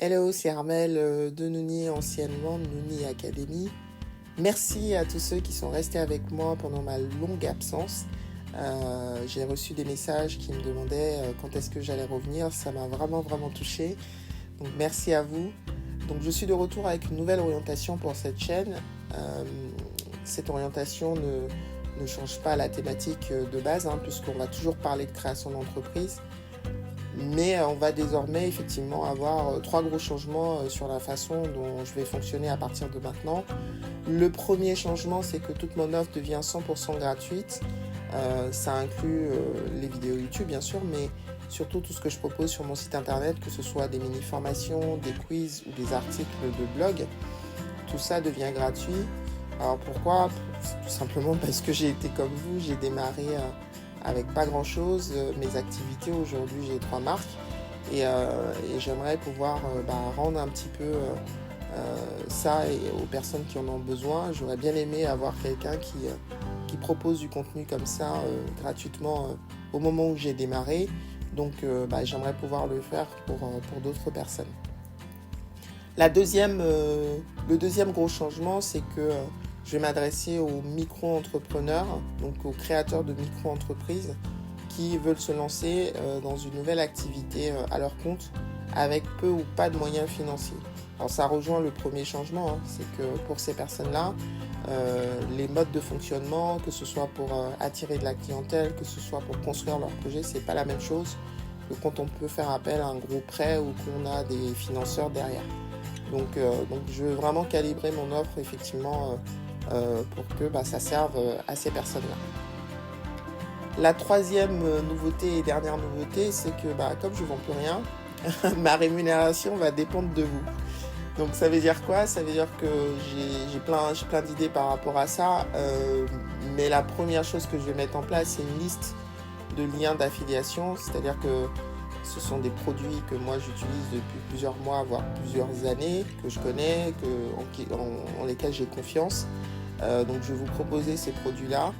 Hello, c'est Armelle de Nouni, anciennement Nouni Academy. Merci à tous ceux qui sont restés avec moi pendant ma longue absence. J'ai reçu des messages qui me demandaient quand est-ce que j'allais revenir. Ça m'a vraiment touchée. Donc merci à vous. Donc je suis de retour avec une nouvelle orientation pour cette chaîne. Cette orientation ne change pas la thématique de base, puisqu'on va toujours parler de création d'entreprise. Mais on va désormais effectivement avoir 3 gros changements sur la façon dont je vais fonctionner à partir de maintenant. Le premier changement, c'est que toute mon offre devient 100% gratuite. Ça inclut les vidéos YouTube bien sûr, mais surtout tout ce que je propose sur mon site internet, que ce soit des mini-formations, des quiz ou des articles de blog. Tout ça devient gratuit. Alors pourquoi ? Tout simplement parce que j'ai été comme vous, j'ai démarré avec pas grand chose. Mes activités aujourd'hui, j'ai 3 marques et j'aimerais pouvoir rendre un petit peu ça aux personnes qui en ont besoin. J'aurais bien aimé avoir quelqu'un qui propose du contenu comme ça gratuitement au moment où j'ai démarré. Donc j'aimerais pouvoir le faire pour d'autres personnes. Le deuxième gros changement, c'est que je vais m'adresser aux micro-entrepreneurs, donc aux créateurs de micro-entreprises qui veulent se lancer dans une nouvelle activité à leur compte avec peu ou pas de moyens financiers. Alors ça rejoint le premier changement, c'est que pour ces personnes-là, les modes de fonctionnement, que ce soit pour attirer de la clientèle, que ce soit pour construire leur projet, c'est pas la même chose que quand on peut faire appel à un gros prêt ou qu'on a des financeurs derrière. Donc je veux vraiment calibrer mon offre effectivement pour que ça serve à ces personnes-là. La troisième nouveauté et dernière nouveauté, c'est que comme je ne vends plus rien, ma rémunération va dépendre de vous. Donc ça veut dire quoi ? Ça veut dire que j'ai plein d'idées par rapport à ça, mais la première chose que je vais mettre en place, c'est une liste de liens d'affiliation, c'est-à-dire que ce sont des produits que moi j'utilise depuis plusieurs mois, voire plusieurs années, que je connais, en lesquels j'ai confiance. Donc je vais vous proposer ces produits-là.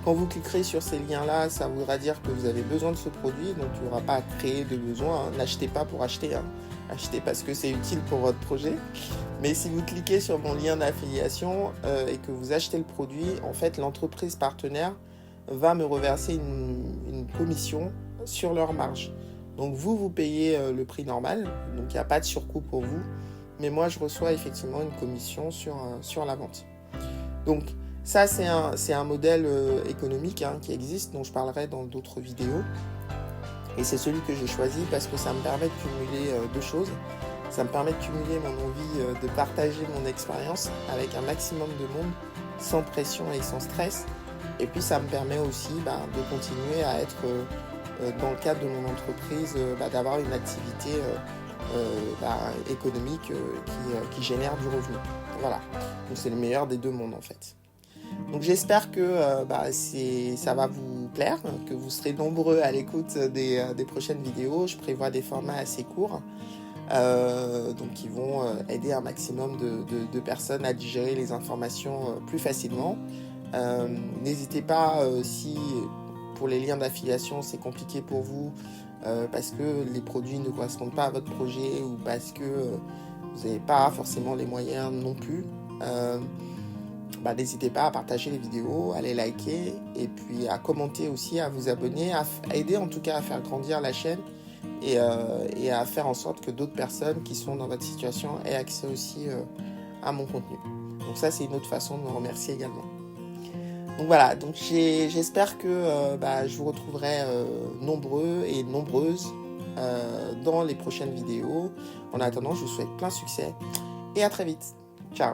Quand vous cliquerez sur ces liens-là, ça voudra dire que vous avez besoin de ce produit, donc il n'y aura pas à créer de besoin. N'achetez pas pour acheter, achetez parce que c'est utile pour votre projet. Mais si vous cliquez sur mon lien d'affiliation et que vous achetez le produit, en fait l'entreprise partenaire va me reverser une commission sur leur marge. Donc vous payez le prix normal, donc il n'y a pas de surcoût pour vous, mais moi je reçois effectivement une commission sur la vente. Donc ça c'est un modèle économique qui existe, dont je parlerai dans d'autres vidéos, et c'est celui que j'ai choisi parce que ça me permet de cumuler 2 choses. Ça me permet de cumuler mon envie de partager mon expérience avec un maximum de monde, sans pression et sans stress, et puis ça me permet aussi de continuer à être dans le cadre de mon entreprise, d'avoir une activité économique qui génère du revenu. Voilà, donc c'est le meilleur des 2 mondes en fait. Donc j'espère que ça va vous plaire, que vous serez nombreux à l'écoute des prochaines vidéos. Je prévois des formats assez courts, donc qui vont aider un maximum de personnes à digérer les informations plus facilement. N'hésitez pas si pour les liens d'affiliation c'est compliqué pour vous parce que les produits ne correspondent pas à votre projet ou parce que vous n'avez pas forcément les moyens non plus, n'hésitez pas à partager les vidéos, à les liker et puis à commenter aussi, à vous abonner, à aider en tout cas à faire grandir la chaîne et à faire en sorte que d'autres personnes qui sont dans votre situation aient accès aussi à mon contenu. Donc ça c'est une autre façon de me remercier également. Donc voilà, donc j'espère que je vous retrouverai nombreux et nombreuses dans les prochaines vidéos. En attendant, je vous souhaite plein succès et à très vite. Ciao.